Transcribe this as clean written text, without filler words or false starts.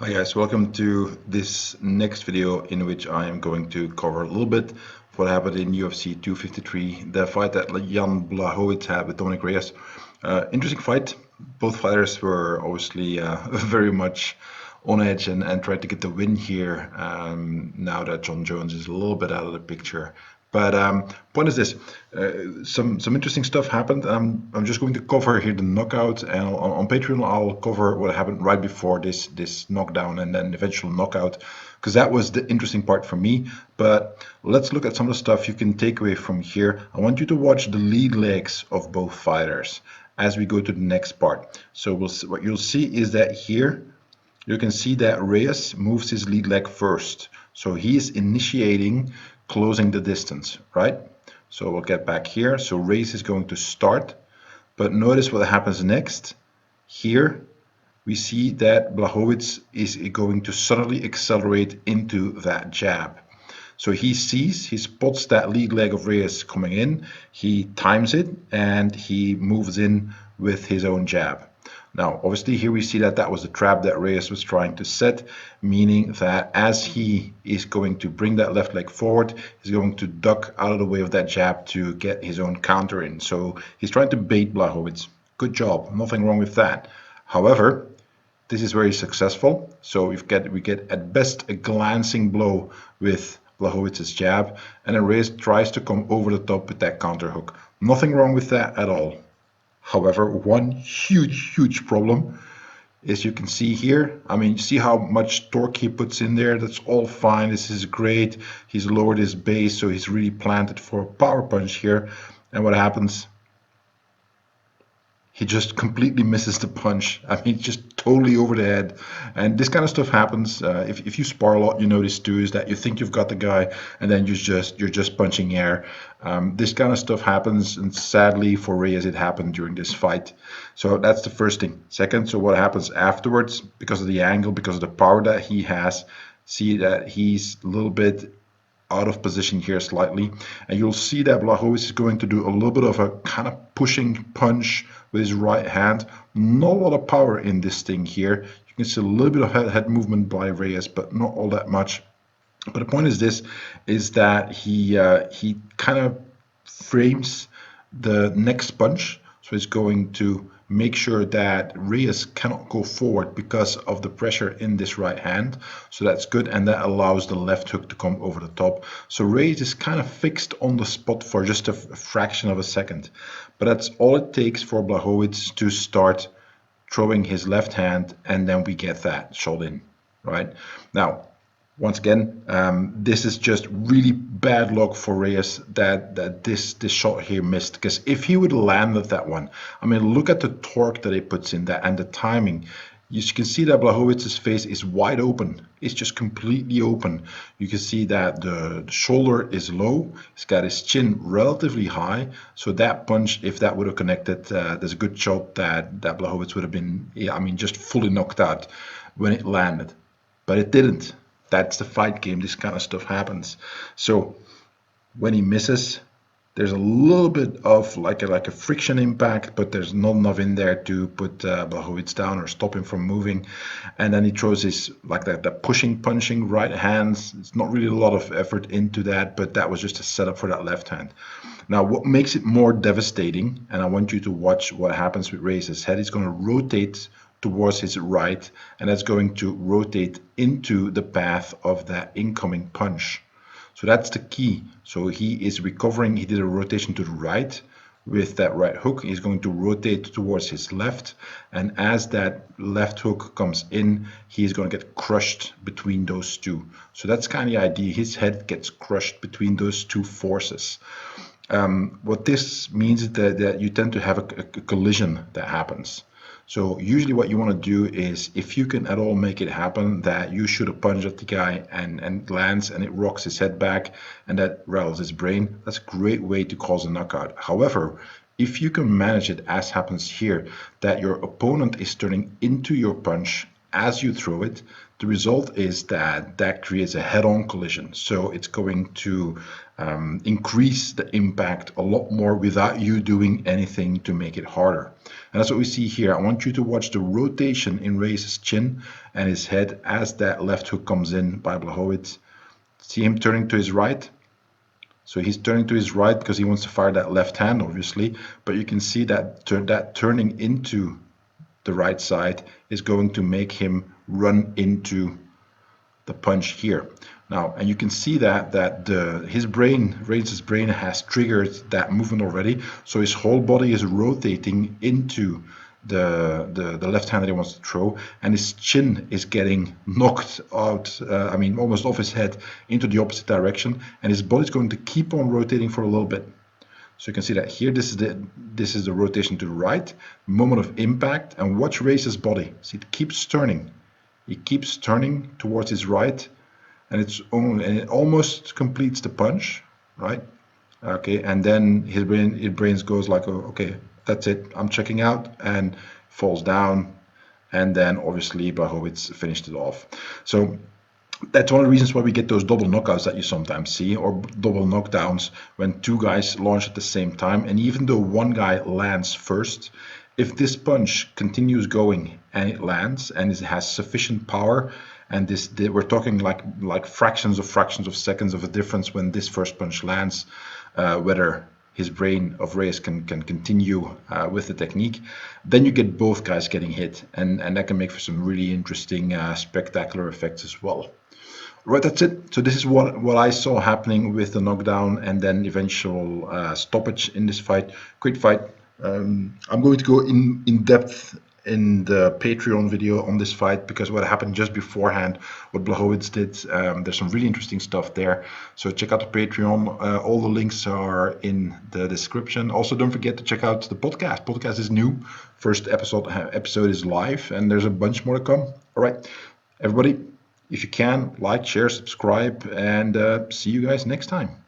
Hi guys, welcome to this next video in which I am going to cover a little bit of what happened in UFC 253, the fight that Jan Blachowicz had with Dominic Reyes. Interesting fight. Both fighters were obviously very much on edge and tried to get the win here now that John Jones is a little bit out of the picture. But point is this: some interesting stuff happened. I'm just going to cover here the knockout, and on Patreon I'll cover what happened right before this knockdown and then eventual knockout, because that was the interesting part for me. But let's look at some of the stuff you can take away from here. I want you to watch the lead legs of both fighters as we go to the next part. So what you'll see is that here you can see that Reyes moves his lead leg first. So he is initiating closing the distance, right? So we'll get back here. So Reyes is going to start, but notice what happens next. Here we see that Blachowicz is going to suddenly accelerate into that jab. So he spots that lead leg of Reyes coming in, he times it, and he moves in with his own jab. Now, obviously, here we see that that was the trap that Reyes was trying to set, meaning that as he is going to bring that left leg forward, he's going to duck out of the way of that jab to get his own counter in. So he's trying to bait Blachowicz. Good job, nothing wrong with that. However, this is very successful. So we get at best a glancing blow with Blachowicz's jab, and then Reyes tries to come over the top with that counter hook. Nothing wrong with that at all. However, one huge problem is you can see here, I mean, see how much torque he puts in there. That's all fine. This is great. He's lowered his base, so he's really planted for a power punch here. And what happens? He just completely misses the punch. I mean, just totally over the head. And this kind of stuff happens. If you spar a lot, you notice too, is that you think you've got the guy, and then you're just punching air. This kind of stuff happens, and sadly for Reyes, it happened during this fight. So that's the first thing. Second, so what happens afterwards, because of the angle, because of the power that he has, see that he's a little bit out of position here slightly, and you'll see that Blachowicz is going to do a little bit of a kind of pushing punch with his right hand. Not a lot of power in this thing here. You can see a little bit of head movement by Reyes, but not all that much. But the point is this, is that he kind of frames the next punch, so he's going to make sure that Reyes cannot go forward because of the pressure in this right hand. So that's good, and that allows the left hook to come over the top. So Reyes is kind of fixed on the spot for just a fraction of a second. But that's all it takes for Blachowicz to start throwing his left hand, and then we get that shot in, right? Now, once again, this is just really bad luck for Reyes that this shot here missed, because if he would have landed that one, I mean, look at the torque that he puts in that and the timing. You can see that Blachowicz's face is wide open. It's just completely open. You can see that the shoulder is low. He's got his chin relatively high. So that punch, if that would have connected, there's a good shot that Blachowicz would have been, I mean, just fully knocked out when it landed. But it didn't. That's the fight game. This kind of stuff happens. So when he misses, there's a little bit of like a friction impact, but there's not enough in there to put Blachowicz down or stop him from moving. And then he throws his like that pushing, punching right hands. It's not really a lot of effort into that, but that was just a setup for that left hand. Now, what makes it more devastating, and I want you to watch what happens with Reyes' head. He's going to rotate towards his right, and that's going to rotate into the path of that incoming punch. So that's the key. So he is recovering. He did a rotation to the right with that right hook. He's going to rotate towards his left, and as that left hook comes in, he's going to get crushed between those two. So that's kind of the idea. His head gets crushed between those two forces. What this means is that you tend to have a collision that happens. So usually what you want to do is, if you can at all make it happen that you shoot a punch at the guy and lands and it rocks his head back and that rattles his brain, that's a great way to cause a knockout. However, if you can manage it, as happens here, that your opponent is turning into your punch as you throw it, the result is that that creates a head-on collision. So it's going to increase the impact a lot more without you doing anything to make it harder. And that's what we see here. I want you to watch the rotation in Reyes' chin and his head as that left hook comes in by Blachowicz. See him turning to his right? So he's turning to his right because he wants to fire that left hand, obviously. But you can see that turning into the right side is going to make him run into the punch here. Now, and you can see that his brain, Reyes' brain, has triggered that movement already. So his whole body is rotating into the left hand that he wants to throw, and his chin is getting knocked out, almost off his head into the opposite direction, and his body's going to keep on rotating for a little bit. So you can see that here, this is the rotation to the right, moment of impact, and watch Reyes' body. See, it keeps turning. He keeps turning towards his right, and it almost completes the punch, right? Okay, and then his brain goes like, oh, okay, that's it, I'm checking out, and falls down, and then obviously Blachowicz finished it off. So that's one of the reasons why we get those double knockouts that you sometimes see, or double knockdowns, when two guys launch at the same time. And even though one guy lands first, if this punch continues going and it lands and it has sufficient power, and we're talking like fractions of seconds of a difference when this first punch lands, whether his brain of Reyes can continue with the technique, then you get both guys getting hit, and that can make for some really interesting, spectacular effects as well. Right, that's it. So this is what I saw happening with the knockdown and then eventual stoppage in this fight. Great fight. I'm going to go in depth in the Patreon video on this fight, because what happened just beforehand, what Blachowicz did, there's some really interesting stuff there. So check out the Patreon. All the links are in the description. Also, don't forget to check out the podcast. Podcast is new. First episode is live, and there's a bunch more to come. All right, everybody. If you can, like, share, subscribe, and see you guys next time.